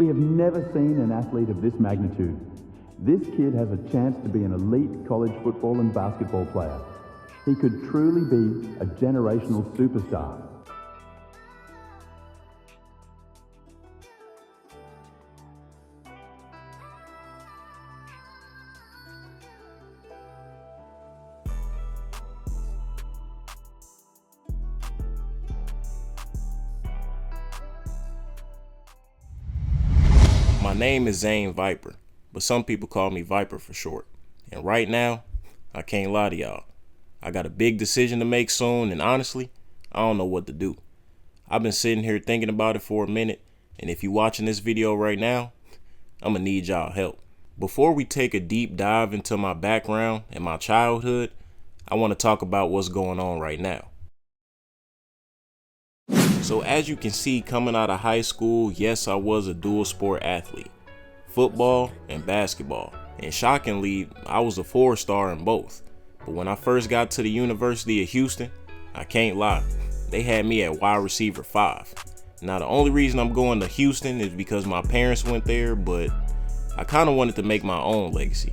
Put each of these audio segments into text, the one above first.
We have never seen an athlete of this magnitude. This kid has a chance to be an elite college football and basketball player. He could truly be a generational superstar. My name is Zane Viper, but some people call me Viper for short. And right now, I can't lie to y'all. I got a big decision to make soon, and honestly, I don't know what to do. I've been sitting here thinking about it for a minute, and if you're watching this video right now, I'm gonna need y'all help. Before we take a deep dive into my background and my childhood, I want to talk about what's going on right now. So as you can see, coming out of high school, yes, I was a dual sport athlete, football and basketball. And shockingly, I was a 4-star in both. But when I first got to the University of Houston, I can't lie, they had me at wide receiver 5. Now the only reason I'm going to Houston is because my parents went there, but I kind of wanted to make my own legacy.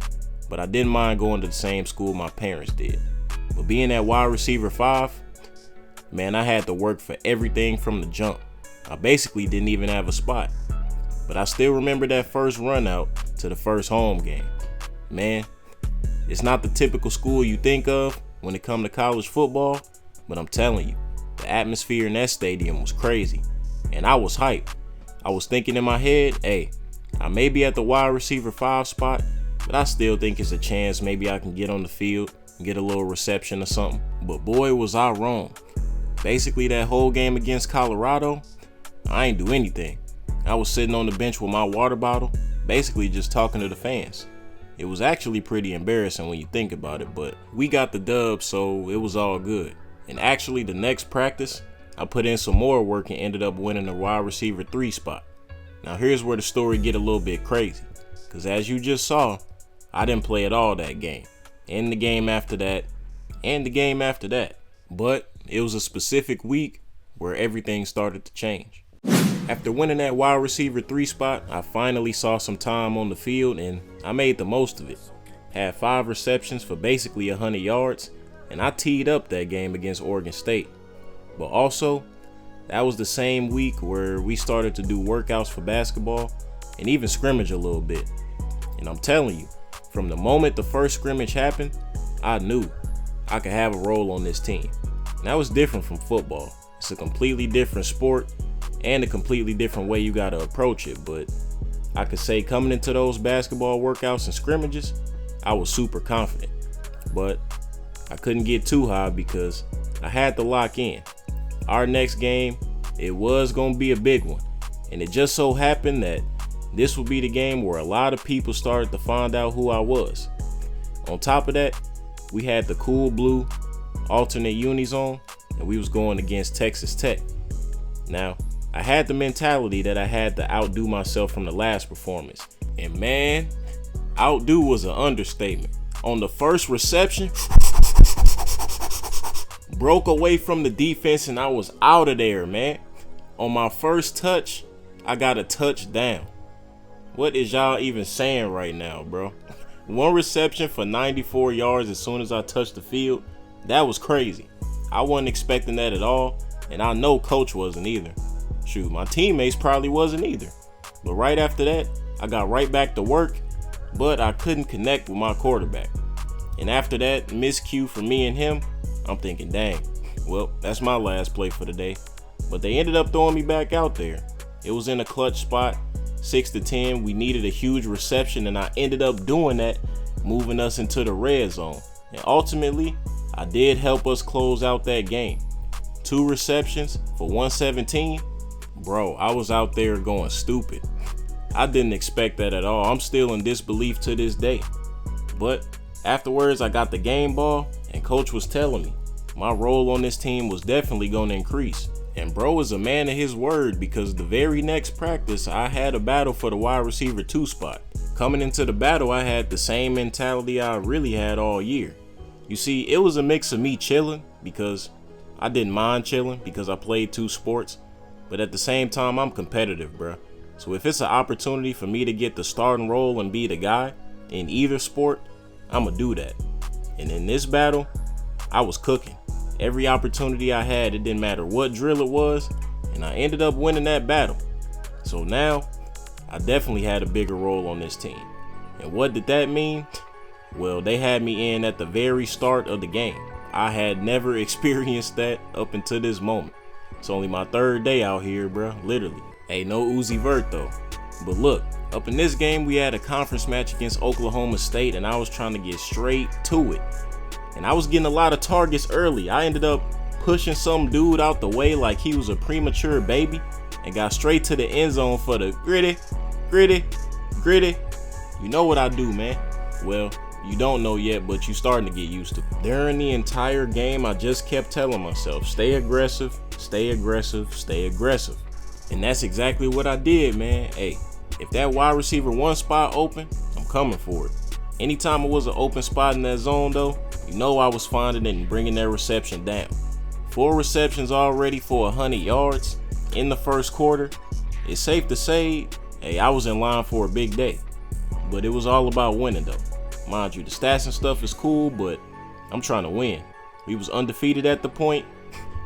But I didn't mind going to the same school my parents did. But being at wide receiver 5, man, I had to work for everything from the jump. I basically didn't even have a spot. But I still remember that first run out to the first home game. Man, it's not the typical school you think of when it comes to college football, but I'm telling you, the atmosphere in that stadium was crazy. And I was hyped. I was thinking in my head, hey, I may be at the wide receiver 5 spot, but I still think it's a chance maybe I can get on the field and get a little reception or something. But boy, was I wrong. Basically, that whole game against Colorado, I ain't do anything. I was sitting on the bench with my water bottle, basically just talking to the fans. It was actually pretty embarrassing when you think about it, but we got the dub, so it was all good. And actually, the next practice, I put in some more work and ended up winning the wide receiver 3 spot. Now here's where the story get a little bit crazy, because as you just saw, I didn't play at all that game, and the game after that, and the game after that. But it was a specific week where everything started to change. After winning that wide receiver 3 spot, I finally saw some time on the field and I made the most of it. Had 5 receptions for basically 100 yards, and I teed up that game against Oregon State. But also, that was the same week where we started to do workouts for basketball and even scrimmage a little bit. And I'm telling you, from the moment the first scrimmage happened, I knew I could have a role on this team. Now it's different from football. It's a completely different sport and a completely different way you gotta approach it. But I could say coming into those basketball workouts and scrimmages, I was super confident. But I couldn't get too high because I had to lock in. Our next game, it was gonna be a big one. And it just so happened that this would be the game where a lot of people started to find out who I was. On top of that, we had the cool blue alternate unis on, and we was going against Texas Tech. Now, I had the mentality that I had to outdo myself from the last performance. And man, outdo was an understatement. On the first reception, broke away from the defense and I was out of there, man. On my first touch, I got a touchdown. What is y'all even saying right now, bro? 1 reception for 94 yards as soon as I touched the field. That was crazy. I wasn't expecting that at all, and I know coach wasn't either. Shoot, my teammates probably wasn't either. But right after that, I got right back to work, but I couldn't connect with my quarterback. And after that miscue for me and him, I'm thinking, dang, well, that's my last play for the day. But they ended up throwing me back out there. It was in a clutch spot, 6-10. We needed a huge reception, and I ended up doing that, moving us into the red zone. And ultimately, I did help us close out that game. 2 receptions for 117. Bro, I was out there going stupid. I didn't expect that at all. I'm still in disbelief to this day. But afterwards, I got the game ball, and coach was telling me my role on this team was definitely going to increase. And bro is a man of his word, because the very next practice, I had a battle for the wide receiver 2 spot. Coming into the battle, I had the same mentality I really had all year. You see, it was a mix of me chilling, because I didn't mind chilling because I played 2 sports, but at the same time, I'm competitive, bro. So if it's an opportunity for me to get the starting role and be the guy in either sport, I'ma do that. And in this battle, I was cooking. Every opportunity I had, it didn't matter what drill it was, and I ended up winning that battle. So now, I definitely had a bigger role on this team. And what did that mean? Well, they had me in at the very start of the game. I had never experienced that up until this moment. It's only my third day out here, bro, literally. Hey, no Uzi Vert though. But look, up in this game, we had a conference match against Oklahoma State, and I was trying to get straight to it. And I was getting a lot of targets early. I ended up pushing some dude out the way like he was a premature baby and got straight to the end zone for the gritty. You know what I do, man. Well, you don't know yet, but you starting to get used to it. During the entire game, I just kept telling myself, stay aggressive, stay aggressive, stay aggressive. And that's exactly what I did, man. Hey, if that wide receiver 1 spot open, I'm coming for it. Anytime it was an open spot in that zone though, you know I was finding it and bringing that reception down. 4 receptions already for 100 yards in the first quarter. It's safe to say, hey, I was in line for a big day. But it was all about winning though. Mind you, the stats and stuff is cool, but I'm trying to win. We was undefeated at the point,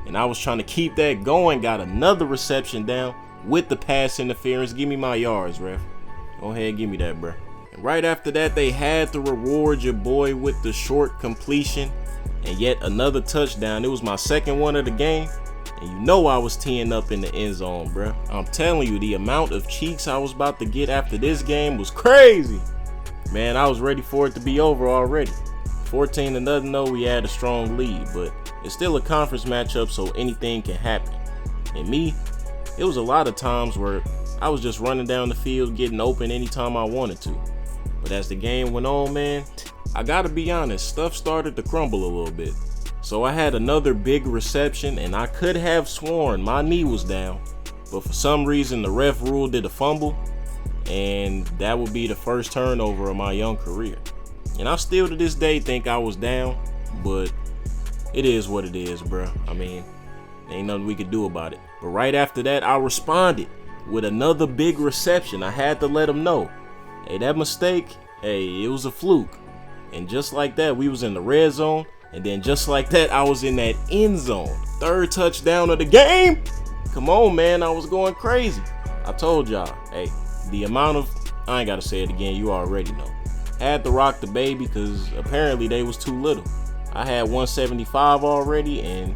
and I was trying to keep that going. Got another reception down with the pass interference. Give me my yards, ref. Go ahead and give me that, bro. And right after that, they had to reward your boy with the short completion and yet another touchdown. It was my second one of the game, and you know I was teeing up in the end zone, bro. I'm telling you, the amount of cheeks I was about to get after this game was crazy. Man, I was ready for it to be over already. 14-0 though, we had a strong lead, but it's still a conference matchup, so anything can happen. And me, it was a lot of times where I was just running down the field, getting open anytime I wanted to. But as the game went on, man, I gotta be honest, stuff started to crumble a little bit. So I had another big reception, and I could have sworn my knee was down, but for some reason the ref ruled it a fumble, and that would be the first turnover of my young career. And I still to this day think I was down, but it is what it is, bro. I mean, ain't nothing we could do about it. But right after that, I responded with another big reception. I had to let them know, hey, that mistake, hey, it was a fluke. And just like that, we was in the red zone. And then just like that, I was in that end zone. Third touchdown of the game. Come on, man, I was going crazy. I told y'all, hey, the amount of, I ain't gotta say it again, you already know. Had to rock the baby because apparently they was too little. I had 175 already, and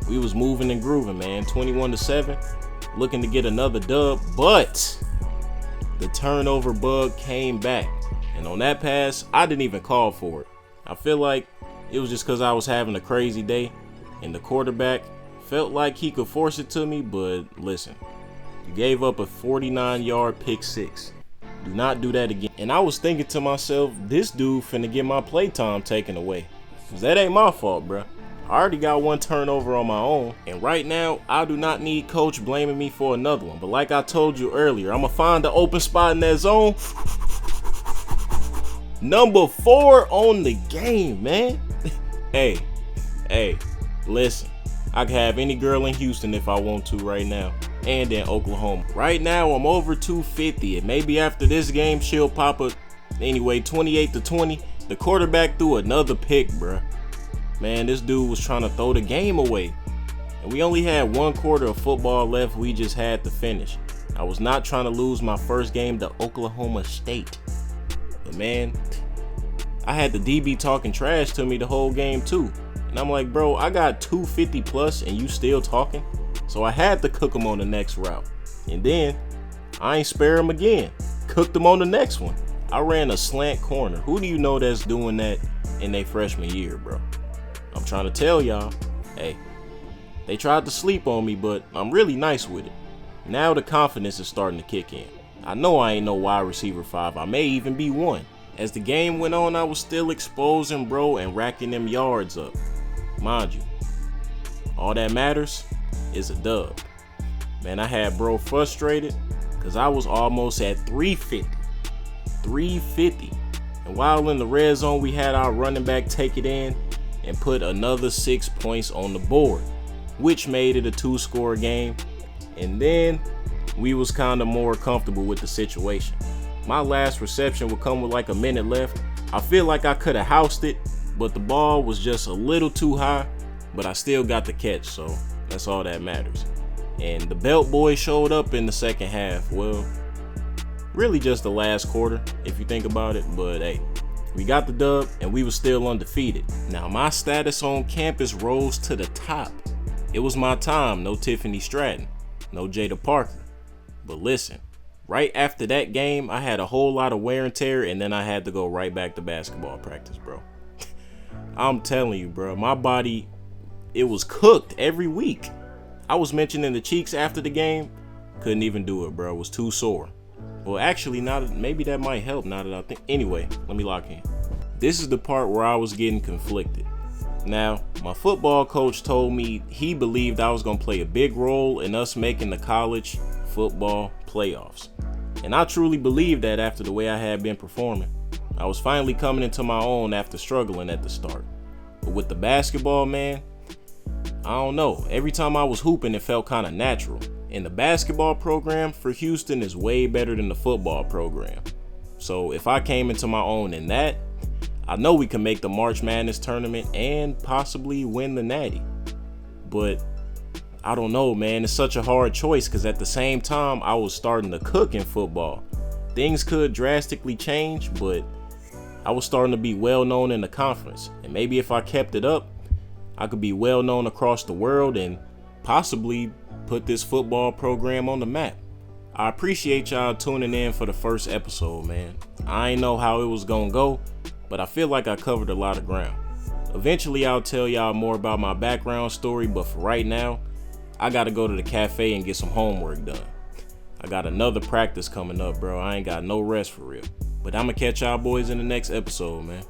we was moving and grooving, man. 21-7, looking to get another dub, but the turnover bug came back. And on that pass, I didn't even call for it. I feel like it was just because I was having a crazy day, and the quarterback felt like he could force it to me, but listen, you gave up a 49-yard pick six. Do not do that again. And I was thinking to myself, this dude finna get my playtime taken away. Cause that ain't my fault, bruh. I already got one turnover on my own. And right now, I do not need coach blaming me for another one. But like I told you earlier, I'ma find the open spot in that zone. Number 4 on the game, man. Hey, listen. I can have any girl in Houston if I want to right now. And in Oklahoma. Right now, I'm over 250, and maybe after this game, she'll pop up. Anyway, 28-20. The quarterback threw another pick, bruh. Man, this dude was trying to throw the game away. And we only had 1 quarter of football left. We just had to finish. I was not trying to lose my first game to Oklahoma State. But man, I had the DB talking trash to me the whole game too. And I'm like, bro, I got 250 plus and you still talking? So I had to cook him on the next route. And then I ain't spare him again. Cooked him on the next one. I ran a slant corner. Who do you know that's doing that in their freshman year, bro? I'm trying to tell y'all, hey, they tried to sleep on me, but I'm really nice with it. Now the confidence is starting to kick in. I know I ain't no wide receiver 5. I may even be 1. As the game went on, I was still exposing, bro, and racking them yards up. Mind you, all that matters is a dub. Man, I had bro frustrated because I was almost at 350. And while in the red zone, we had our running back take it in and put another 6 points on the board, which made it a 2-score game. And then we was kinda more comfortable with the situation. My last reception would come with like a minute left. I feel like I could have housed it, but the ball was just a little too high, but I still got the catch, so that's all that matters. And the Belt Boys showed up in the second half. Well, really just the last quarter, if you think about it, but hey, we got the dub and we were still undefeated. Now my status on campus rose to the top. It was my time, no Tiffany Stratton, no Jada Parker. But listen, right after that game, I had a whole lot of wear and tear, and then I had to go right back to basketball practice, bro. I'm telling you, bro, my body, it was cooked every week. I was mentioning the cheeks after the game, couldn't even do it, bro. It was too sore. Well, actually, maybe that might help now that I think. Anyway, let me lock in. This is the part where I was getting conflicted. Now, my football coach told me he believed I was going to play a big role in us making the college football playoffs. And I truly believed that after the way I had been performing. I was finally coming into my own after struggling at the start. But with the basketball, man, I don't know. Every time I was hooping, it felt kind of natural. And the basketball program for Houston is way better than the football program. So if I came into my own in that, I know we can make the March Madness tournament and possibly win the Natty. But I don't know, man. It's such a hard choice because at the same time, I was starting to cook in football. Things could drastically change, but I was starting to be well known in the conference. And maybe if I kept it up, I could be well known across the world and possibly put this football program on the map. I appreciate y'all tuning in for the first episode, man. I ain't know how it was gonna go, but I feel like I covered a lot of ground. Eventually, I'll tell y'all more about my background story, but for right now, I gotta go to the cafe and get some homework done. I got another practice coming up, bro. I ain't got no rest for real. But I'ma catch y'all boys in the next episode, man.